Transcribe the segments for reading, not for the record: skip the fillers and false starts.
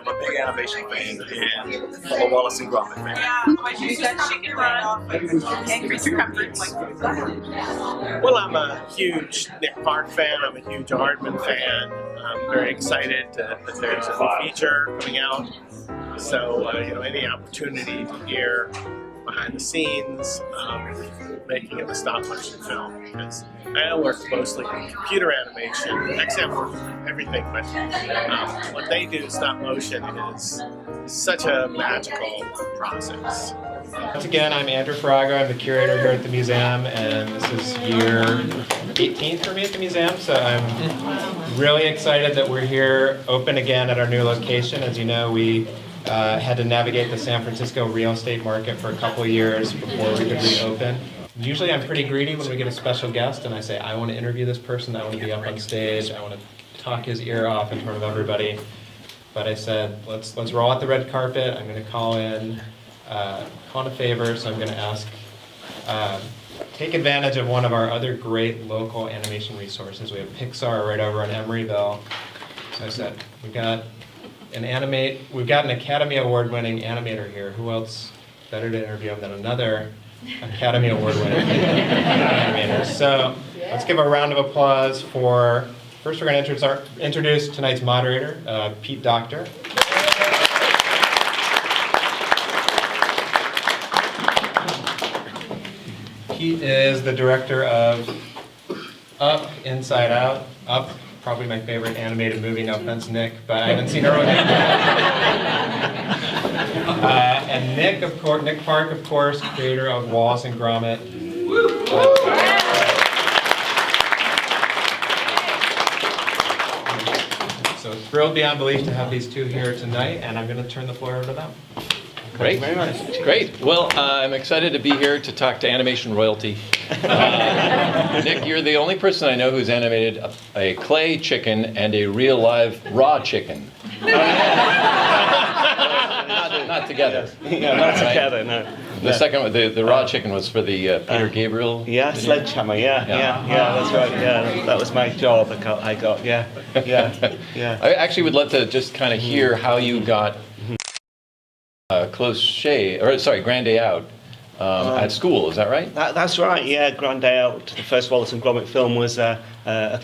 I'm a big animation fan and I'm a Wallace and Gromit fan. Well, I'm a huge Nick Park fan. I'm a huge Aardman fan. I'm very excited that there's a new feature coming out. So, any opportunity to hear behind the scenes, making of a stop motion film. Because I work mostly in computer animation, actually I work with everything, but what they do, stop motion, is such a magical process. Once again, I'm Andrew Fraga. I'm the curator here at the museum, and this is year 18 for me at the museum, so I'm really excited that we're here, open again at our new location. As you know, we had to navigate the San Francisco real estate market for a couple of years before we could reopen. Usually I'm pretty greedy when we get a special guest and I say, I want to interview this person, I want to be up on stage, I want to talk his ear off in front of everybody. But I said, let's roll out the red carpet. I'm going to call in a favor, so I'm going to ask, take advantage of one of our other great local animation resources. We have Pixar right over in Emeryville. So I said, we've got an Academy Award-winning animator here. Who else better to interview him than another Academy Award-winning animator? So let's give a round of applause for, first we're going to introduce tonight's moderator, Pete Docter. Pete is the director of Up, Inside Out. Up, probably my favorite animated movie, no offense, Nick, but I haven't seen her yet. And Nick Park, of course, creator of Wallace and Gromit. So thrilled beyond belief to have these two here tonight, and I'm going to turn the floor over to them. Great. Great. Well, I'm excited to be here to talk to animation royalty. Nick, you're the only person I know who's animated a clay chicken and a real live raw chicken. Not together. Yeah, not together, no. The second one, the raw chicken was for the Peter Gabriel. Yeah, Sledgehammer, yeah, that's right, yeah, that was my job I got, yeah. I actually would love to just kind of hear how you got Grand Day Out at school, is that right? That's right, yeah, Grand Day Out, the first Wallace and Gromit film was a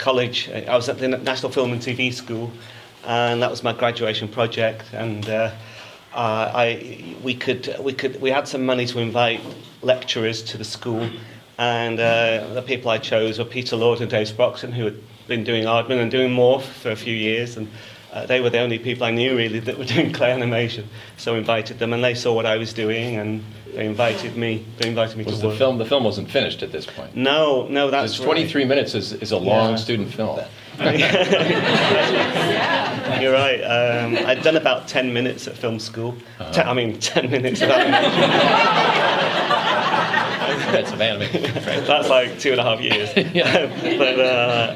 college. I was at the National Film and TV School, and that was my graduation project, and we had some money to invite lecturers to the school, and the people I chose were Peter Lord and Dave Sproxton, who had been doing Aardman and doing Morph for a few years, and they were the only people I knew really that were doing clay animation. So I invited them, and they saw what I was doing, and they invited me to work. The film wasn't finished at this point? No, that's 23 minutes is a long student film. You're right. I'd done about 10 minutes at film school. 10 minutes of animation. That's of animation. That's like 2.5 years. But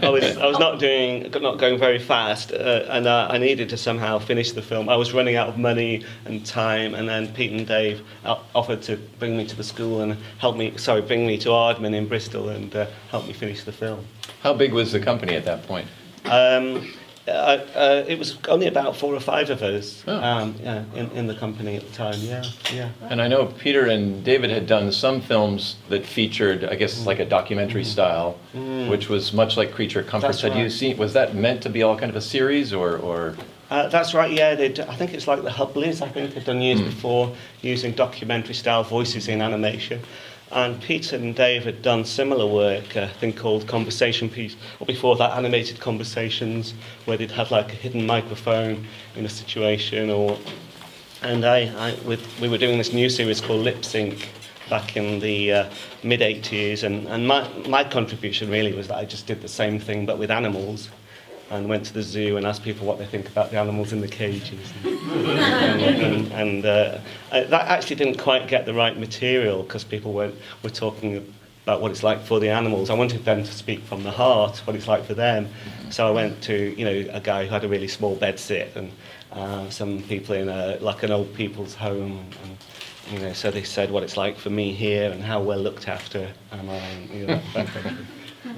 I was not going very fast, and I needed to somehow finish the film. I was running out of money and time, and then Pete and Dave offered to bring me to the school and bring me to Aardman in Bristol and help me finish the film. How big was the company at that point? It was only about 4 or 5 of us in the company at the time, yeah. And I know Peter and David had done some films that featured, I guess it's like a documentary style, which was much like Creature Comforts. Had you seen, was that meant to be all kind of a series, or? That's right, yeah. I think it's like the Hubblies, I think they've done years before, using documentary style voices in animation. And Peter and Dave had done similar work, a thing called Conversation Piece, or before that, Animated Conversations, where they'd had like a hidden microphone in a situation, and we were doing this new series called Lip Sync back in the mid-80s, and my contribution really was that I just did the same thing but with animals, and went to the zoo and asked people what they think about the animals in the cages. And that actually didn't quite get the right material, because people were talking about what it's like for the animals. I wanted them to speak from the heart, what it's like for them. So I went to a guy who had a really small bed sit, and some people in an old people's home, and so they said what it's like for me here and how well looked after am I, that kind of thing.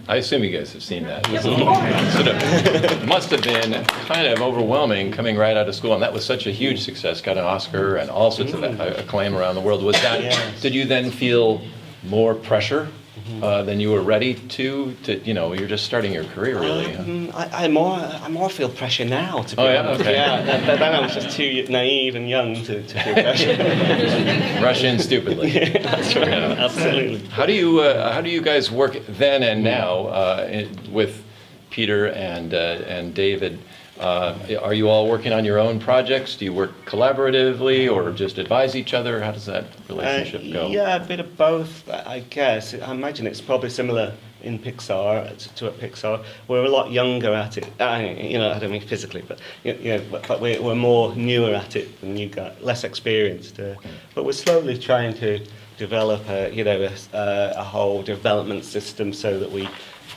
I assume you guys have seen that. It must have been kind of overwhelming coming right out of school, and that was such a huge success. Got an Oscar and all sorts of acclaim around the world. Was that? Yes. Did you then feel more pressure than you were ready to? You're just starting your career, really. Huh? I more feel pressure now. To be Oh, yeah? honest. Okay. Yeah. Then I was just too naive and young to feel pressure. Rush in stupidly. Yeah, that's right. Yeah. Absolutely. How do you guys work then and now with Peter and David? Are you all working on your own projects? Do you work collaboratively or just advise each other? How does that relationship go? Yeah, a bit of both, I guess. I imagine it's probably similar in Pixar to at Pixar. We're a lot younger at it. I don't mean physically, but but we're more newer at it than you guys, less experienced. But we're slowly trying to develop a whole development system so that we,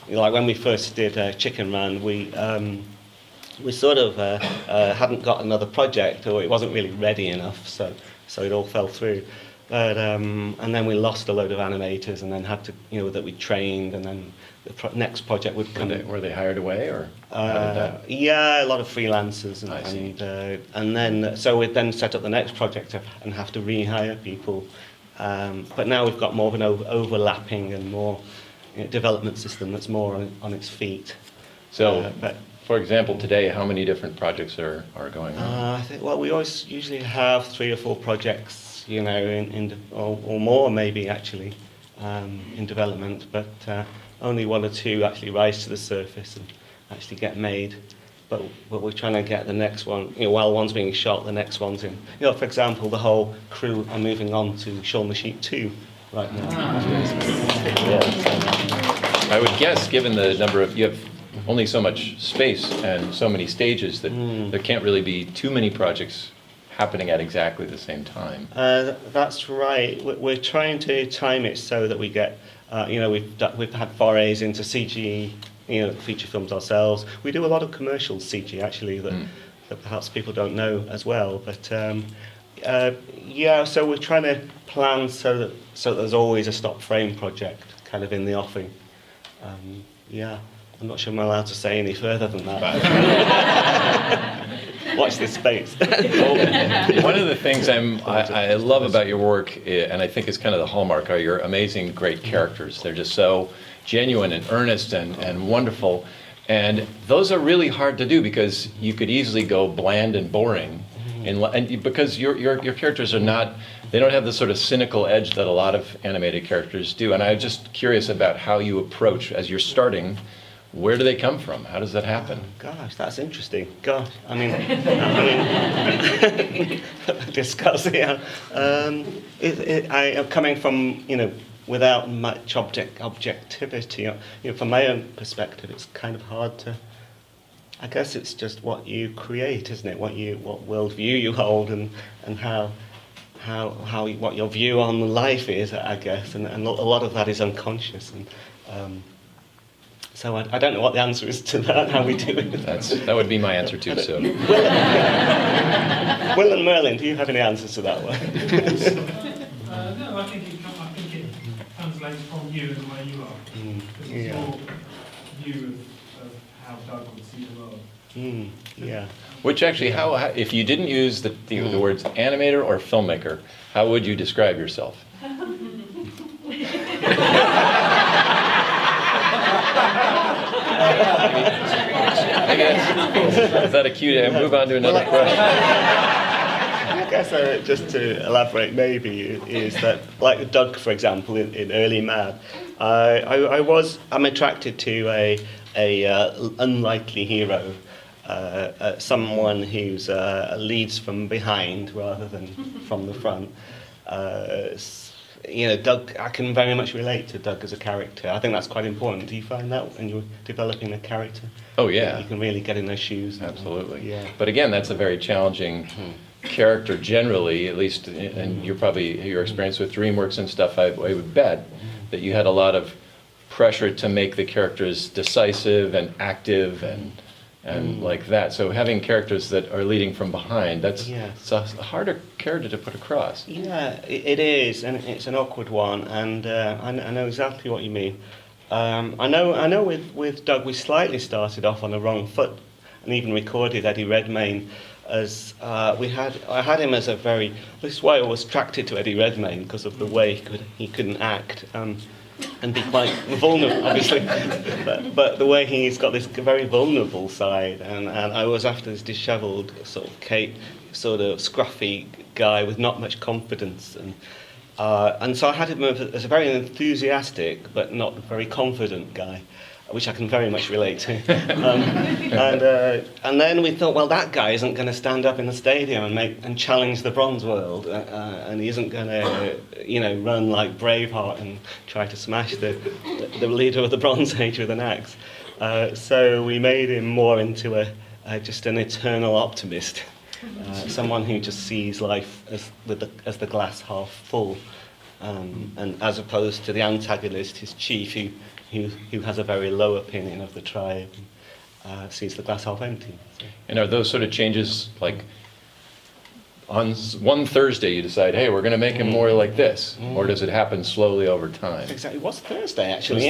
like when we first did Chicken Run, we sort of hadn't got another project, or it wasn't really ready enough, so it all fell through. But and then we lost a load of animators, and then had to that we trained, and then the next project would come. Were they hired away, or how did that? Yeah, a lot of freelancers, I see. and then so we'd then set up the next project and have to rehire people. But now we've got more of an overlapping and more development system that's more on its feet. So, But for example, today, how many different projects are going on? I think we always usually have 3 or 4 projects, or more maybe actually, in development, but only 1 or 2 actually rise to the surface and actually get made. But we're trying to get the next one, while one's being shot, the next one's in. For example, the whole crew are moving on to Shaun the Sheep 2 right now. I would guess, given the number of, you have only so much space and so many stages, that there can't really be too many projects happening at exactly the same time. That's right. We're trying to time it so that we get, we've had forays into CG, feature films ourselves. We do a lot of commercial CG actually that perhaps people don't know as well. But so we're trying to plan so that there's always a stop frame project kind of in the offing. I'm not sure I'm allowed to say any further than that. Watch this space. One of the things I love about your work, and I think is kind of the hallmark, are your amazing, great characters. They're just so genuine and earnest and wonderful. And those are really hard to do because you could easily go bland and boring. And because your characters are not, they don't have the sort of cynical edge that a lot of animated characters do. And I'm just curious about how you approach, as you're starting, where do they come from? How does that happen? Gosh, that's interesting. Gosh, I mean discuss it. I am coming from, without much objectivity. From my own perspective, it's kind of hard to. I guess it's just what you create, isn't it? What worldview you hold, and what your view on life is, I guess, and a lot of that is unconscious. And so I don't know what the answer is to that. How we do it. That would be my answer too. So, Will and Merlin, do you have any answers to that one? No, I think it translates from you and the way you are. It's your view of how Doug would see the world. Yeah. which actually, how if you didn't use the words animator or filmmaker, how would you describe yourself? I guess. Is that a cue to move on to another question? I guess just to elaborate maybe is that, like Doug, for example, in Earlyman, I'm attracted to a unlikely hero, someone who's leads from behind rather than from the front. Doug, I can very much relate to Doug as a character. I think that's quite important. Do you find that when you're developing a character? Oh, yeah. You can really get in their shoes. Absolutely. Yeah. But again, that's a very challenging character generally, at least, and your experience with DreamWorks and stuff, I would bet that you had a lot of pressure to make the characters decisive and active and like that. So having characters that are leading from behind, it's a harder character to put across. Yeah, it is, and it's an awkward one, and I know exactly what you mean. I know with Doug we slightly started off on the wrong foot, and even recorded Eddie Redmayne as I had him as a very. This is why I was attracted to Eddie Redmayne, because of the way he couldn't act and be quite vulnerable, obviously, but the way he's got this very vulnerable side, and I was after this dishevelled sort of sort of scruffy guy with not much confidence, and so I had him as a very enthusiastic but not very confident guy, which I can very much relate to. And then we thought, well, that guy isn't going to stand up in the stadium and challenge the Bronze World, and he isn't going to, run like Braveheart and try to smash the leader of the Bronze Age with an axe. So we made him more into just an eternal optimist, someone who just sees life as the glass half full, and as opposed to the antagonist, his chief, who has a very low opinion of the tribe, sees the glass half empty. So. And are those sort of changes like on one Thursday you decide, hey, we're going to make him more like this, or does it happen slowly over time? Exactly. What's Thursday actually?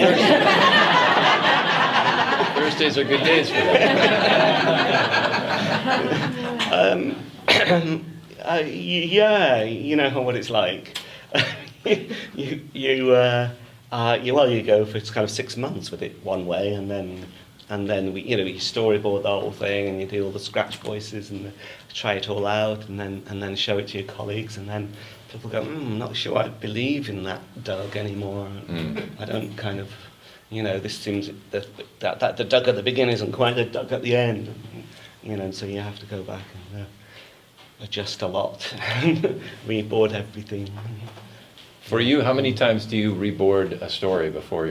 Thursdays are good days for that. Yeah, you know what it's like. You go for kind of 6 months with it one way, and then we you storyboard the whole thing, and you do all the scratch voices and try it all out, and then show it to your colleagues, and then people go, I'm not sure I believe in that Doug anymore. I don't kind of, this seems that the Doug at the beginning isn't quite the Doug at the end, and so you have to go back and adjust a lot, reboard everything. For you, how many times do you reboard a story before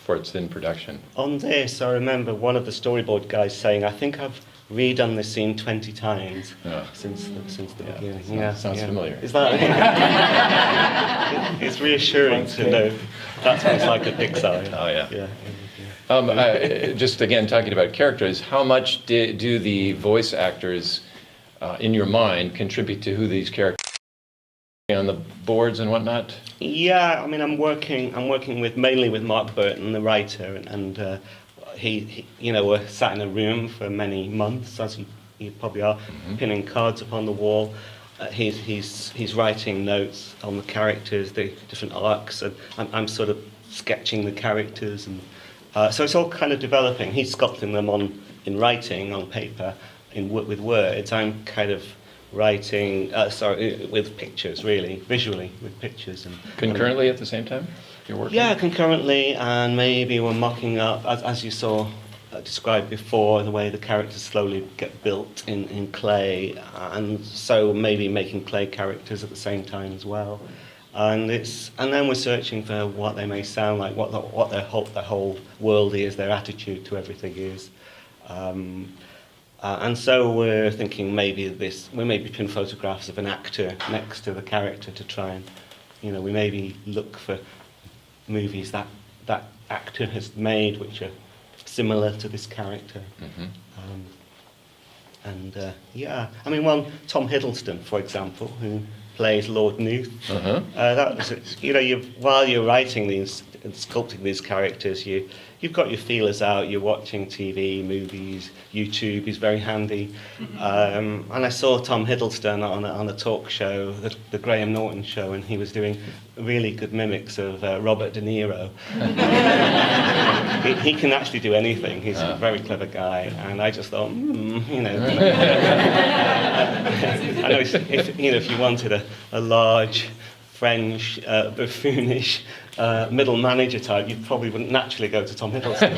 it's in production? On this, I remember one of the storyboard guys saying, I think I've redone this scene 20 times since the beginning. Sounds familiar. Is that it's reassuring to know that's what it's like at Pixar. Oh, yeah. Just again, talking about characters, how much do the voice actors in your mind contribute to who these characters are on the boards and whatnot? Yeah, I mean, I'm working mainly with Mark Burton, the writer, and he we're sat in a room for many months, as you probably are, pinning cards upon the wall. He's writing notes on the characters, the different arcs, and I'm sort of sketching the characters, and so it's all kind of developing. He's sculpting them in writing on paper, with words. I'm kind of writing, with pictures, really, visually, with pictures. Concurrently at the same time, you're working? Yeah, concurrently, and maybe we're mocking up, as you saw described before, the way the characters slowly get built in clay, and so maybe making clay characters at the same time as well. And then we're searching for what they may sound like, what their whole world is, their attitude to everything is. And so we're thinking we maybe pin photographs of an actor next to the character to try and, we maybe look for movies that actor has made which are similar to this character. I mean, Tom Hiddleston, for example, who plays Lord Newt. That was, while you're writing these and sculpting these characters, you've got your feelers out. You're watching TV, movies, YouTube is very handy. And I saw Tom Hiddleston on a talk show, the Graham Norton show, and he was doing really good mimics of Robert De Niro. He can actually do anything. He's a very clever guy, and I just thought, I know if you wanted a large French, buffoonish middle manager type, you probably wouldn't naturally go to Tom Hiddleston.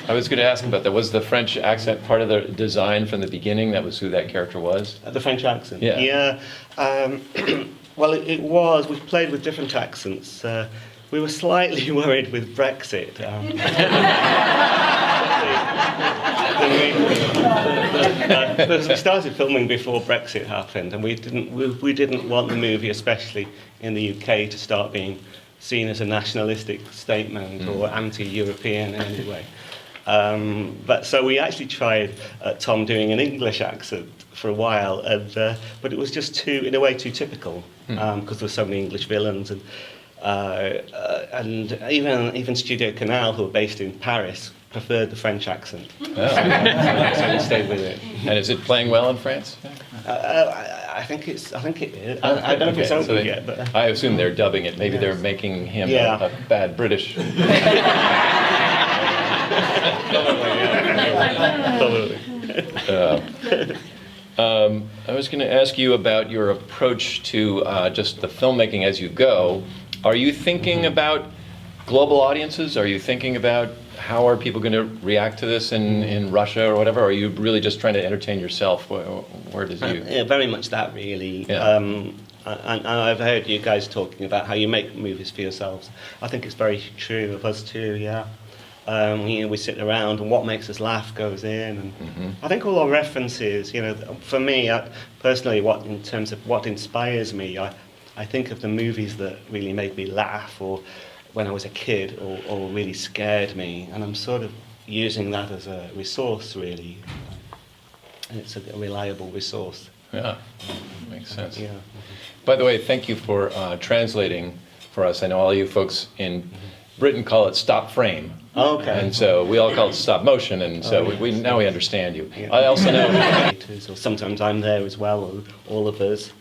I was going to ask about that. Was the French accent part of the design from the beginning? That was who that character was? The French accent? Yeah. Well, it was. We played with different accents. We were slightly worried with Brexit. We started filming before Brexit happened, and we didn't want the movie, especially in the UK, to start being seen as a nationalistic statement or anti-European in any way. But so we actually tried Tom doing an English accent for a while, but it was just in a way too typical, because there were so many English villains. And even Studio Canal, who are based in Paris, preferred the French accent. Oh. So we stayed with it. And is it playing well in France? I think it is. I don't know if it's Okay, open so yet, but I assume they're dubbing it. Maybe they're making him Yeah. a bad British. probably. I was going to ask you about your approach to just the filmmaking as you go. Are you thinking about global audiences? Are you thinking about how are people going to react to this in Russia or whatever? Or are you really just trying to entertain yourself? Where does you? Yeah, very much that, really. Yeah. And I've heard you guys talking about how you make movies for yourselves. I think it's very true of us too, yeah. We sit around and what makes us laugh goes in. And I think all our references, for me, personally, in terms of what inspires me, I think of the movies that really made me laugh or when I was a kid or really scared me. And I'm sort of using that as a resource, really. And it's a reliable resource. Yeah, makes sense. Yeah. By the way, thank you for translating for us. I know all you folks in Britain call it stop frame. Okay. And so we all call it stop motion, and so we now we understand you. Yeah. I also know. Or sometimes I'm there as well, or all of us,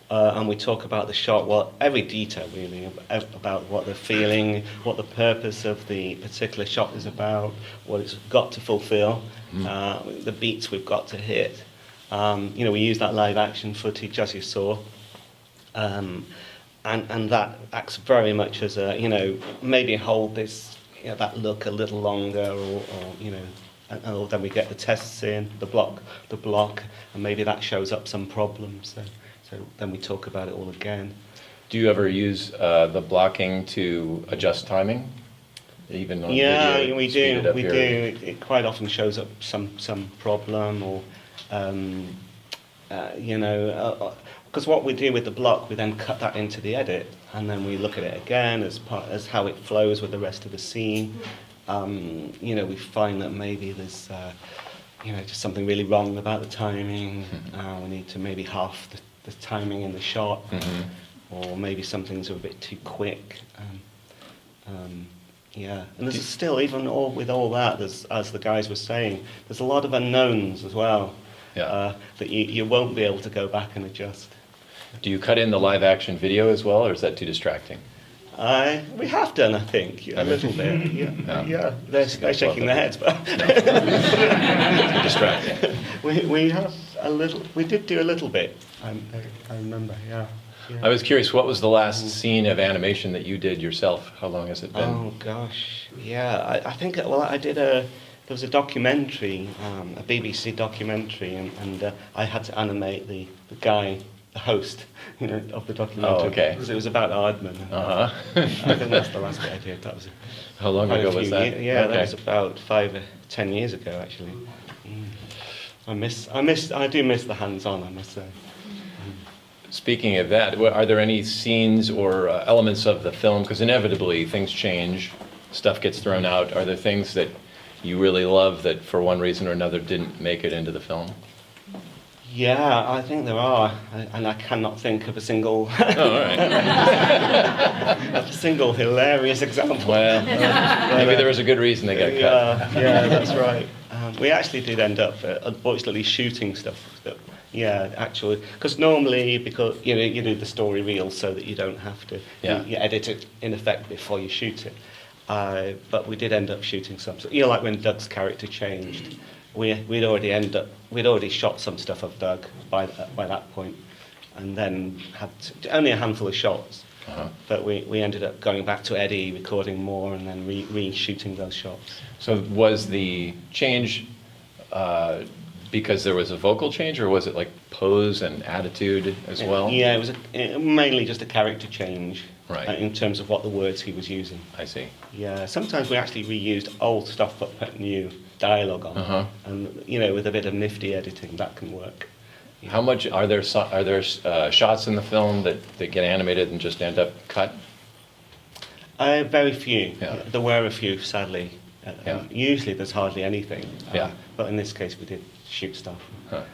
and we talk about the shot, every detail really, about what they're feeling, what the purpose of the particular shot is about, what it's got to fulfill, the beats we've got to hit. We use that live action footage as you saw. And that acts very much as a, maybe hold this, that look a little longer, or then we get the tests in, the block, and maybe that shows up some problems. So then we talk about it all again. Do you ever use the blocking to adjust timing, even on video? We speed do. it up We here? do. It quite often shows up some problem, or because what we do with the block, we then cut that into the edit, and then we look at it again as how it flows with the rest of the scene. We find that maybe there's just something really wrong about the timing. We need to maybe half the timing in the shot, or maybe some things are a bit too quick. And there's still, even with all that, as the guys were saying, there's a lot of unknowns as well. Yeah. That you won't be able to go back and adjust. Do you cut in the live action video as well, or is that too distracting? We have done, I think, a little bit. Yeah. They're shaking their heads, but Too distracting. we have a little. We did do a little bit. I remember. Yeah. I was curious, what was the last scene of animation that you did yourself? How long has it been? Oh gosh, yeah. I think. Well, I did There was a documentary, a BBC documentary, and I had to animate the guy, the host, of the documentary. Oh, okay. Because it was about Aardman. Uh-huh. I think that's the last bit I did. That was. How long quite a ago was few that? Yeah, Okay. that was about 5 or 10 years ago, actually. I do miss the hands-on, I must say. Speaking of that, are there any scenes or elements of the film, because inevitably things change, stuff gets thrown out, are there things that you really love that for one reason or another didn't make it into the film? Yeah, I think there are, and I cannot think of a single, Oh, all right. a single hilarious example. Well, maybe there was a good reason they got cut. Yeah, that's right. We actually did end up, unfortunately, shooting stuff. Actually, because normally, because you do the story reel so that you don't have to, you edit it in effect before you shoot it. But we did end up shooting some. Like when Doug's character changed, we'd already shot some stuff of Doug by that point, and then had only a handful of shots. Uh-huh. But we ended up going back to Eddie, recording more, and then re-shooting those shots. So was the change because there was a vocal change, or was it like pose and attitude as well? Yeah, it was mainly just a character change. Right. In terms of what the words he was using. I see. Yeah, sometimes we actually reused old stuff but put new dialogue on. Uh-huh. And with a bit of nifty editing, that can work. How much are there shots in the film that get animated and just end up cut? Very few. Yeah. There were a few, sadly. Yeah. Usually there's hardly anything. Yeah. But in this case we did shoot stuff. Huh.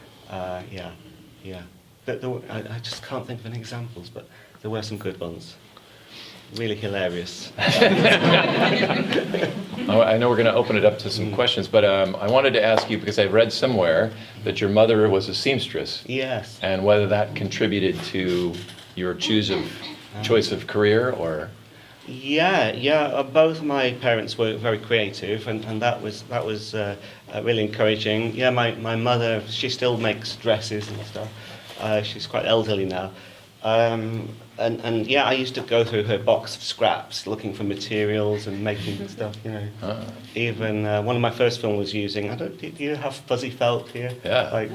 Yeah. I just can't think of any examples, but there were some good ones. really hilarious. I know we're going to open it up to some questions, but I wanted to ask you, because I read somewhere that your mother was a seamstress, Yes. and whether that contributed to your choice of career, or... Yeah. Both my parents were very creative, and that was really encouraging. Yeah, my mother, she still makes dresses and stuff. She's quite elderly now. And yeah, I used to go through her box of scraps looking for materials and making stuff, you know. Even one of my first films was using, do you have fuzzy felt here? Yeah. Like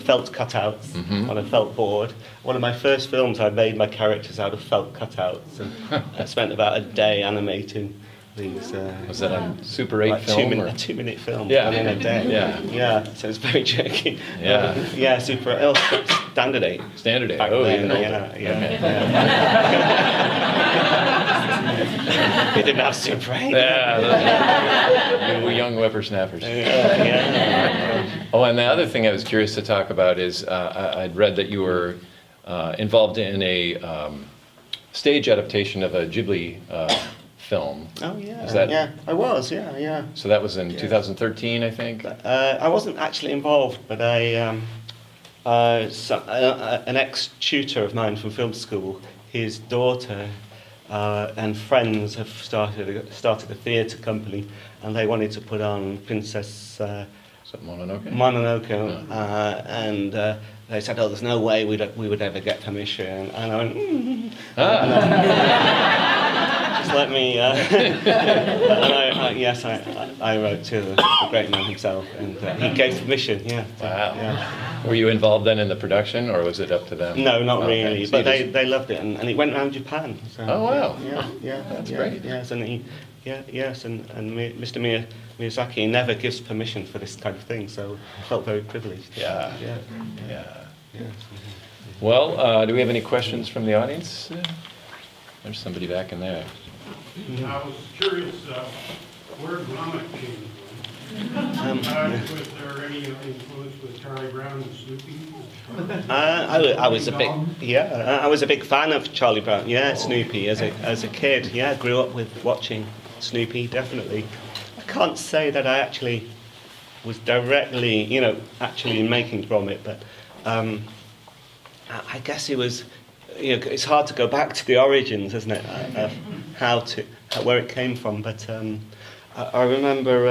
felt cutouts on a felt board. One of my first films, I made my characters out of felt cutouts, and I spent about a day animating these. Was that on Super 8 like film? a 2-minute film Yeah. done in a day. Yeah. So it's very jerky. Yeah. Yeah, Standard 8. Standard 8. Back Oh, then, even older. yeah. They didn't have Super 8. Yeah, those young whippersnappers. Yeah. Oh, and the other thing I was curious to talk about is I'd read that you were involved in a stage adaptation of a Ghibli film. Oh, yeah. Is that- Yeah, I was, yeah. So that was in 2013, I think. I wasn't actually involved, but an ex-tutor of mine from film school, his daughter and friends have started a theatre company, and they wanted to put on Princess Is that Mononoke? Mononoke, and they said, "Oh, there's no way we would ever get permission." And I went, "Just let me." And I wrote to the great man himself, and he gave permission. Yeah. Wow. Yeah. Were you involved then in the production, or was it up to them? No, not Okay, really. so But you just- they loved it, and it went around Japan. So, Oh, wow. Yeah. That's great. Yes, and Mr. Miyazaki never gives permission for this kind of thing, so I felt very privileged. Yeah. Yeah. Well, do we have any questions from the audience? There's somebody back in there. I was curious where Gromit came from. Was there any influence with Charlie Brown and Snoopy? I was a big fan of Charlie Brown. Yeah, Snoopy as a kid. Yeah, grew up with watching Snoopy. Definitely. I can't say that I actually was directly, actually making Gromit, but I guess it was. It's hard to go back to the origins, isn't it? Where it came from. But I remember,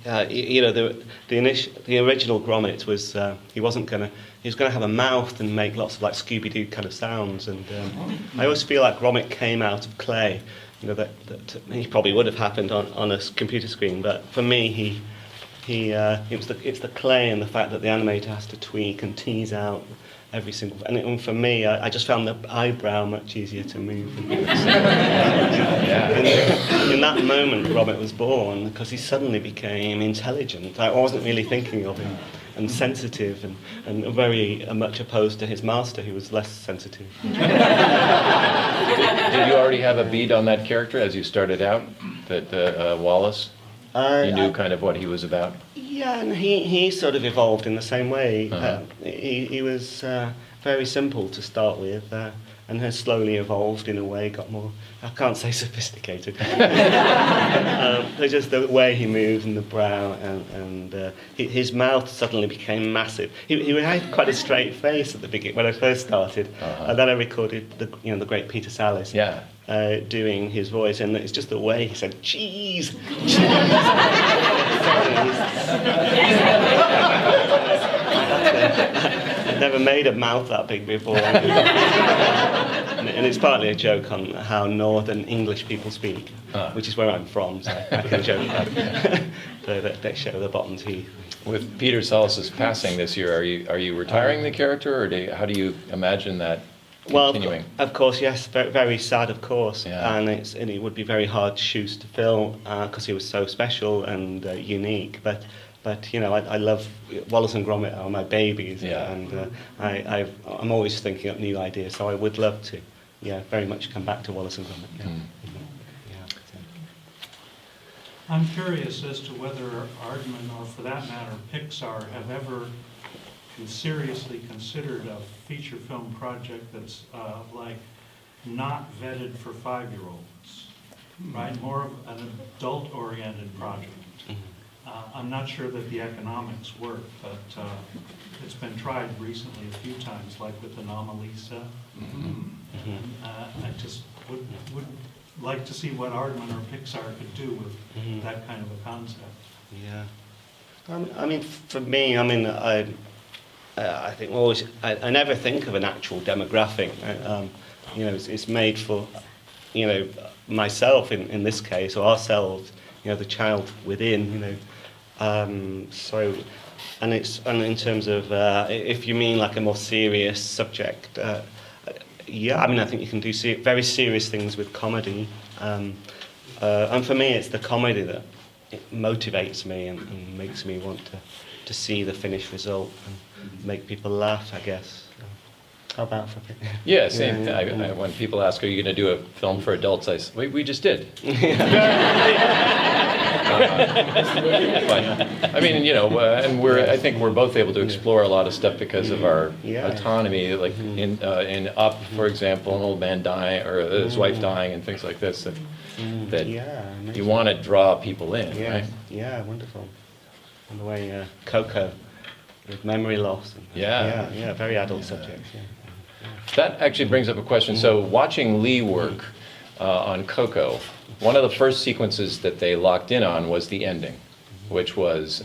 the original Gromit was he was going to have a mouth and make lots of like Scooby-Doo kind of sounds, and I always feel like Gromit came out of clay. That he probably would have happened on a computer screen, but for me, it's the clay and the fact that the animator has to tweak and tease out every single. And for me, I just found the eyebrow much easier to move. In that moment, Gromit was born because he suddenly became intelligent. I wasn't really thinking of him, and sensitive, and very much opposed to his master, who was less sensitive. Did you already have a beat on that character as you started out, that Wallace? You knew kind of what he was about? Yeah, and he sort of evolved in the same way. He was very simple to start with, and has slowly evolved in a way, got more, I can't say sophisticated, but just the way he moved and the brow, and his mouth suddenly became massive. He had quite a straight face at the beginning when I first started, and then I recorded the great Peter Sallis. Yeah. Doing his voice, and it's just the way he said cheese. I've never made a mouth that big before, and it's partly a joke on how Northern English people speak, which is where I'm from. So I can joke about it. So they show the bottom teeth. With Peter Sallis' passing this year, are you retiring the character, or how do you imagine that continuing? Well, of course, yes, very, very sad, of course, Yeah. and it would be very hard shoes to fill because he was so special and unique. But I love Wallace and Gromit are my babies, Yeah. and I'm always thinking up new ideas. So I would love to, very much come back to Wallace and Gromit. Yeah. I'm curious as to whether Aardman, or for that matter, Pixar, have ever seriously considered a feature film project that's like not vetted for 5-year-olds, right? More of an adult-oriented project. I'm not sure that the economics work, but it's been tried recently a few times, like with Anomalisa. I just would like to see what Aardman or Pixar could do with that kind of a concept. Yeah. I mean, for me, I mean, I think always, I never think of an actual demographic. You know, it's made for, you know, myself in this case, or ourselves, you know, the child within, you know. So, and in terms of, if you mean like a more serious subject, yeah, I mean, I think you can do very serious things with comedy. And for me, it's the comedy that it motivates me and makes me want to see the finished result and make people laugh, I guess. How about for people? Yeah, same. I, when people ask, are you going to do a film for adults, I say, we just did. But, I mean, you know, and I think we're both able to explore a lot of stuff because of our autonomy. Like in Up, for example, an old man dying, or his wife dying, and things like this. That you want to draw people in, right? Yeah, wonderful. And the way Coco, with memory loss. And, yeah, very adult subjects. Yeah. That actually brings up a question. So watching Lee work on Coco, one of the first sequences that they locked in on was the ending, which was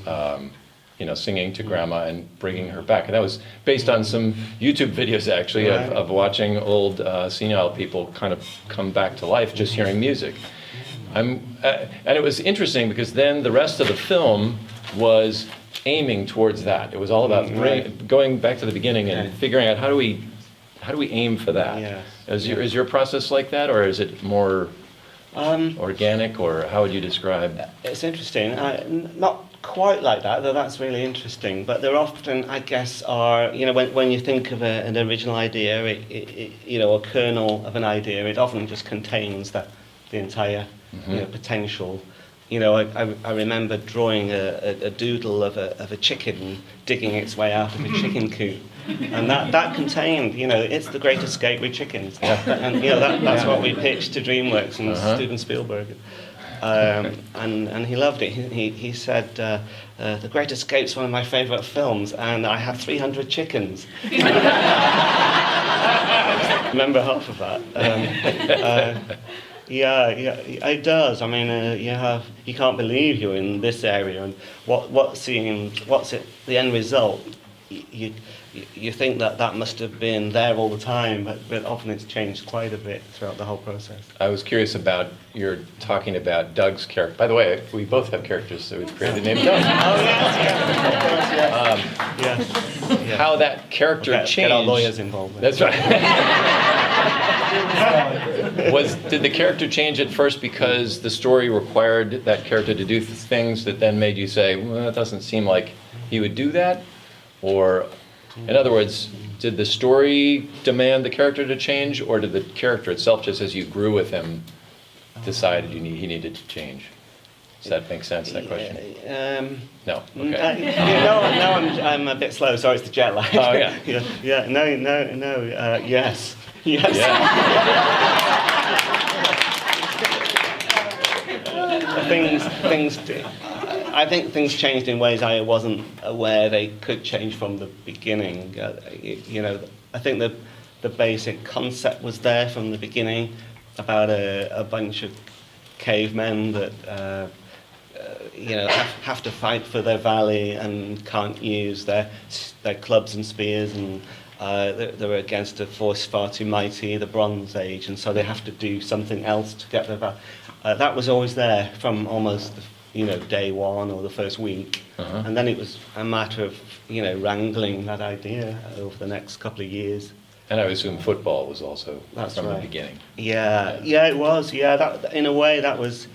you know, singing to Grandma and bringing her back. And that was based on some YouTube videos, actually, of watching old senile people kind of come back to life just hearing music. And it was interesting because then the rest of the film was aiming towards that. It was all about going back to the beginning and figuring out how do we aim for that. Is your process like that, or is it more organic, or how would you describe? It's interesting. Not quite like that, though that's really interesting. But there often, I guess, are, you know, when you think of an original idea, you know, a kernel of an idea, it often just contains the entire you know, potential. You know, I remember drawing a doodle of a chicken digging its way out of a chicken coop. And that contained, you know, it's the great escape with chickens. And, you know, that's what we pitched to DreamWorks and Steven Spielberg. And he loved it. He said, The Great Escape's one of my favourite films, and I have 300 chickens. Remember half of that. Yeah, it does. I mean, you can't believe you're in this area, and what's the end result? You think that must have been there all the time, but often it's changed quite a bit throughout the whole process. I was curious about, you're talking about Doug's character. By the way, we both have characters, so we've created the name Doug. Oh, yes. How that character changed. Get our lawyers involved. That's right. Did the character change at first because the story required that character to do things that then made you say, well, it doesn't seem like he would do that? Or, in other words, did the story demand the character to change, or did the character itself, just as you grew with him, decided he needed to change? Does that make sense, that question? No? Okay. No, I'm a bit slow. Sorry, it's the jet lag. Oh, yeah. No, yes. Yes. Yeah. I think things changed in ways I wasn't aware they could change from the beginning. You know, I think the basic concept was there from the beginning about a bunch of cavemen that you know, have to fight for their valley and can't use their clubs and spears, and they're against a force far too mighty, the Bronze Age, and so they have to do something else to get their valley. That was always there from almost, you know, day one or the first week, and then it was a matter of, you know, wrangling that idea over the next couple of years. And I assume football was also from the beginning. Yeah, it was. Yeah, that, in a way, that was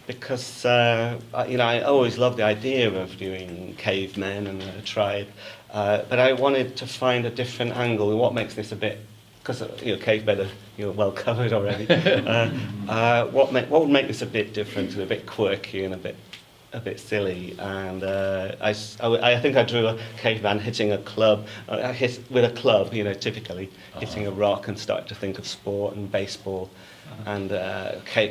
because you know, I always loved the idea of doing cavemen and a tribe, but I wanted to find a different angle. What makes this a bit, because you know, cavemen are, you know, well covered already. What would make this a bit different and a bit quirky and a bit a bit silly, and I think I drew a caveman hitting a club, with a club, typically hitting a rock, and started to think of sport and baseball, and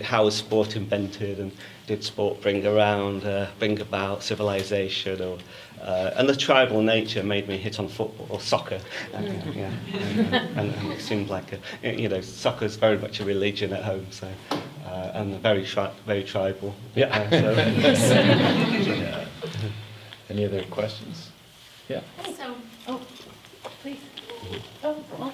how was sport invented, and did sport bring about civilization, or and the tribal nature made me hit on football or soccer, and it seemed like soccer's very much a religion at home, so. And very tribal. Yeah. Any other questions? Yeah. So, please. I'll go.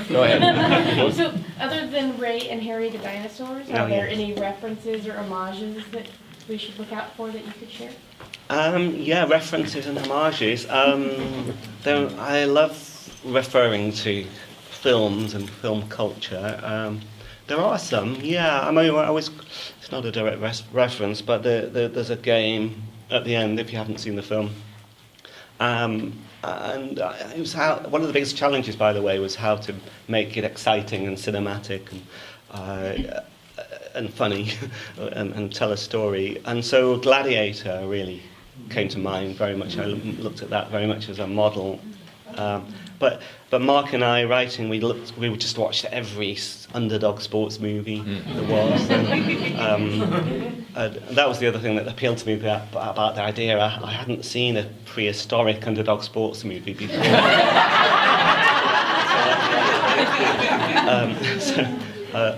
Go ahead. So, other than Ray and Harry the dinosaurs, are there any references or homages that we should look out for that you could share? Yeah, references and homages. I love referring to films and film culture. There are some, yeah. I mean, it's not a direct reference, but there's a game at the end, if you haven't seen the film. And it was one of the biggest challenges, by the way, was how to make it exciting and cinematic and funny and tell a story. And so Gladiator really came to mind very much. I looked at that very much as a model. But Mark and I, writing, we just watched every underdog sports movie there was. And that was the other thing that appealed to me about the idea. I hadn't seen a prehistoric underdog sports movie before.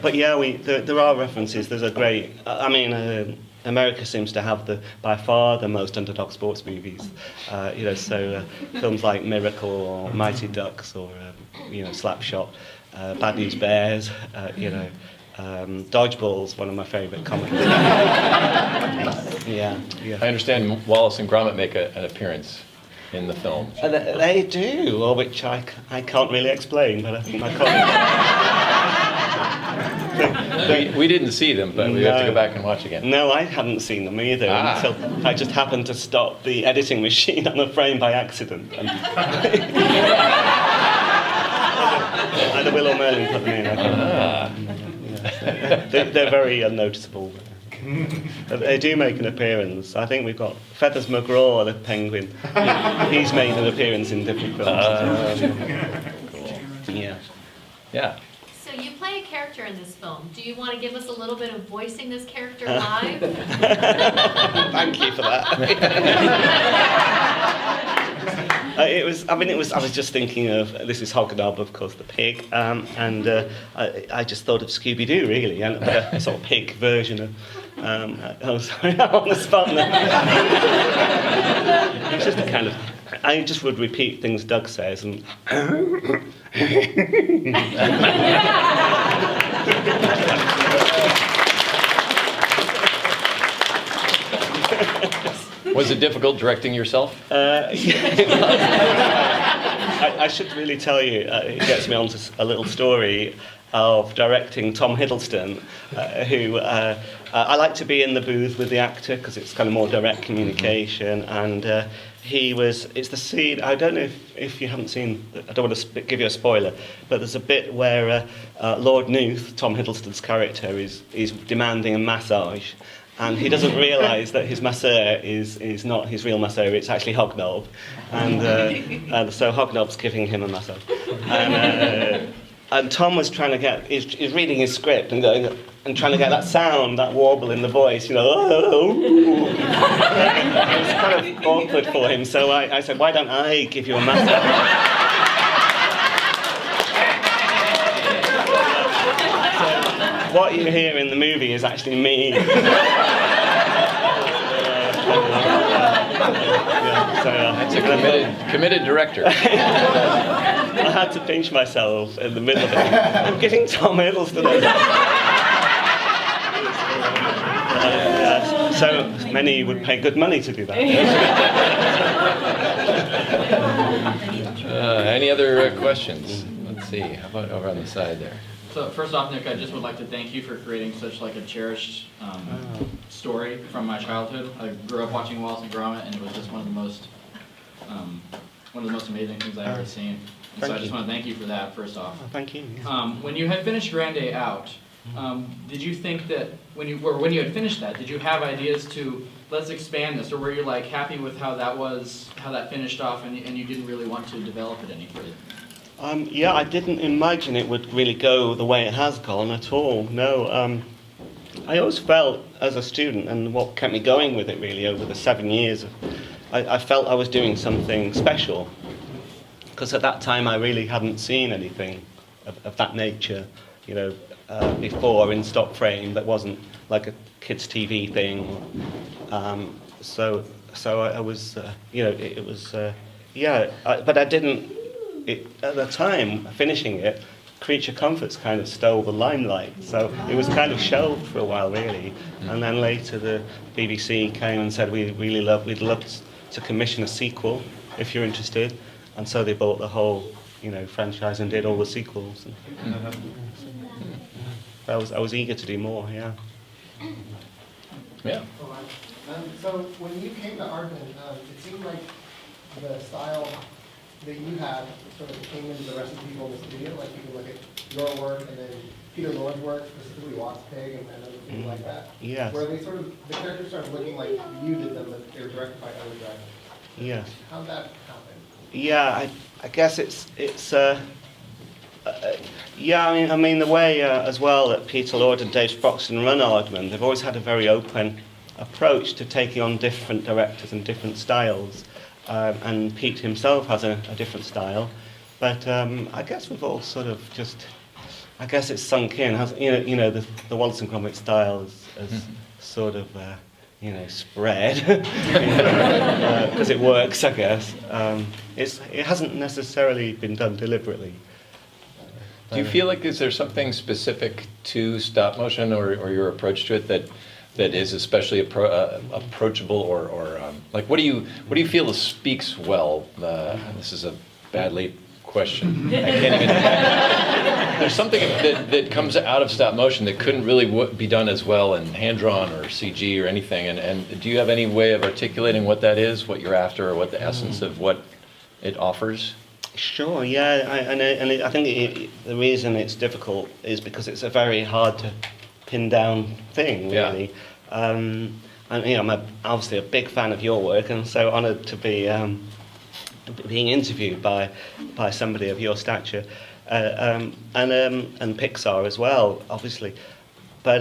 But yeah, there are references. There's a great, America seems to have by far the most underdog sports movies. Films like Miracle or Mighty Ducks or Slapshot, Bad News Bears, Dodgeball's one of my favourite comedies. Yeah. I understand Wallace and Gromit make an appearance in the film. They do, or which I can't really explain, but I think my colleagues. We didn't see them, but we have to go back and watch again. No, I hadn't seen them either until I just happened to stop the editing machine on a frame by accident. And either Will or Merlin put them in. They're very unnoticeable. They do make an appearance. I think we've got Feathers McGraw, the penguin. He's made an appearance in different films. Yeah. So you play a character in this film. Do you want to give us a little bit of voicing this character live? Thank you for that. I was just thinking of, this is Hobgob, of course, the pig, and I just thought of Scooby-Doo, really, and a sort of pig version of, sorry, I'm on the spot now. It's just a kind of, I just would repeat things Doug says, and Was it difficult directing yourself? I should really tell you, it gets me onto a little story of directing Tom Hiddleston, who I like to be in the booth with the actor because it's kind of more direct communication, and it's the scene, I don't know if you haven't seen, I don't want to give you a spoiler, but there's a bit where Lord Newth, Tom Hiddleston's character, is demanding a massage, and he doesn't realise that his masseur is not his real masseur, it's actually Hobnob, and so Hobnob's giving him a massage. And Tom was trying to he's reading his script and going, and trying to get that sound, that warble in the voice, oh. It was kind of awkward for him, so I said, why don't I give you a massage? So what you hear in the movie is actually me. That's a committed director. I had to pinch myself in the middle of it. I'm giving Tom Hiddleston so many would pay good money to do that. Any other questions? Let's see. How about over on the side there? So first off, Nick, I just would like to thank you for creating such a cherished story from my childhood. I grew up watching Wallace and Gromit, and it was just one of the most amazing things I've ever seen. And so I just want to thank you for that, first off. Thank you. When you had finished Grande out, Did you think that when you had finished that, did you have ideas to let's expand this, or were you like happy with how that finished off, and you didn't really want to develop it any further? Yeah, I didn't imagine it would really go the way it has gone at all. No, I always felt as a student, and what kept me going with it really over the 7 years, I felt I was doing something special. Because at that time I really hadn't seen anything of that nature, before in stop frame that wasn't like a kids' TV thing. So I was, it was, but I didn't. At the time, finishing it, Creature Comforts kind of stole the limelight, so it was kind of shelved for a while, really. And then later, the BBC came and said we'd love to commission a sequel if you're interested, and so they bought the whole, franchise and did all the sequels. I was eager to do more, yeah. Yeah. So when you came to Aardman, it seemed like the style that you had sort of came into the rest of the people in the studio. Like you can look at your work and then Peter Lorre's work, specifically Watts Pig and other things like that. Yes. Where they the characters started looking like you did them, but they were directed by other directors. Yes. How'd that happen? Yeah, I guess it's yeah, I mean the way as well that Peter Lord and Dave Sproxton run Aardman, they've always had a very open approach to taking on different directors and different styles. And Pete himself has a different style, but I guess we've all sort of just, I guess it's sunk in. The Wallace and Gromit style has sort of spread because it works, I guess. It hasn't necessarily been done deliberately. Do you feel like is there something specific to stop motion or your approach to it that is especially approachable or like what do you feel speaks well? This is a badly question. I can't even. There's something that comes out of stop motion that couldn't really be done as well in hand drawn or CG or anything. And do you have any way of articulating what that is, what you're after, or what the essence of what it offers? Sure, yeah, I think the reason it's difficult is because it's a very hard to pin down thing, really. Yeah. And I'm obviously a big fan of your work, and so honoured to be being interviewed by somebody of your stature, and Pixar as well, obviously. But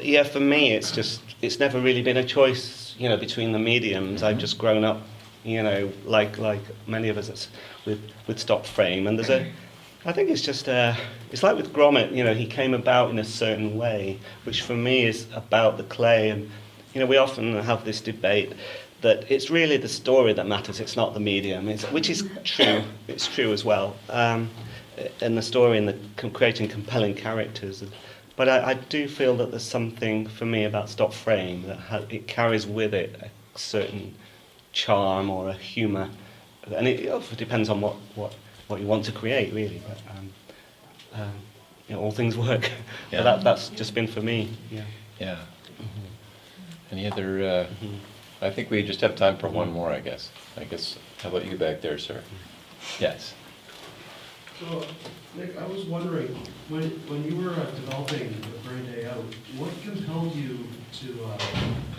yeah, for me, it's never really been a choice, between the mediums. I've just grown up, like many of us, with stop frame, and I think it's just it's like with Gromit, he came about in a certain way, which for me is about the clay, and we often have this debate that it's really the story that matters, it's not the medium, which is true. It's true as well, and the story and creating compelling characters. But I do feel that there's something for me about stop frame that it carries with it a certain charm or a humour, and it also depends on what you want to create, really. But, all things work. Yeah. But that's just been for me. Yeah. Yeah. Mm-hmm. Any other? I think we just have time for one more. I guess. How about you back there, sir? Yes. So, Nick, I was wondering, when you were developing The Brain Day Out, what compelled you to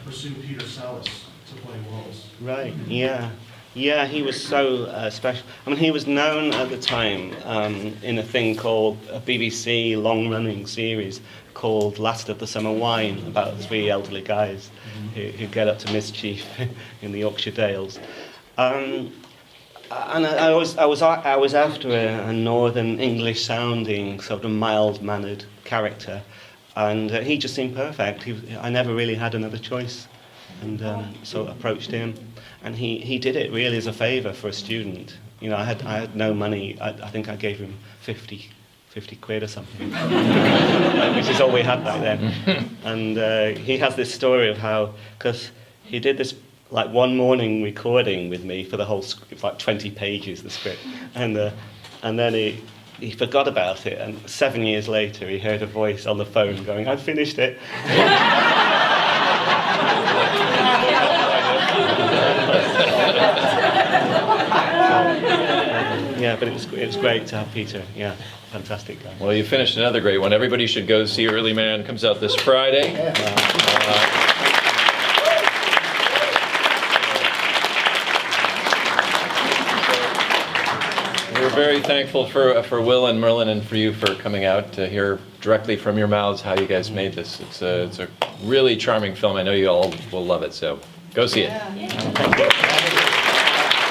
pursue Peter Sallis to play Wallace? Right. Yeah. Yeah, he was so special. I mean, he was known at the time in a thing called a BBC long-running series called Last of the Summer Wine, about 3 elderly guys who get up to mischief in the Yorkshire Dales. And I was after a northern English-sounding, sort of mild-mannered character, and he just seemed perfect. I never really had another choice, and so I approached him. And he did it really as a favour for a student. I had no money. I think I gave him 50 quid or something, which is all we had back then. And he has this story of how, because he did this like one morning recording with me for the whole script, it's like 20 pages, the script, and then he forgot about it, and 7 years later he heard a voice on the phone going, "I finished it." Yeah, but it was great to have Peter. Yeah, fantastic guy. Well, you finished another great one. Everybody should go see Earlyman. Comes out this Friday. We're very thankful for Will and Merlin and for you for coming out to hear directly from your mouths how you guys made this. It's a really charming film. I know you all will love it, so go see it. Thank you.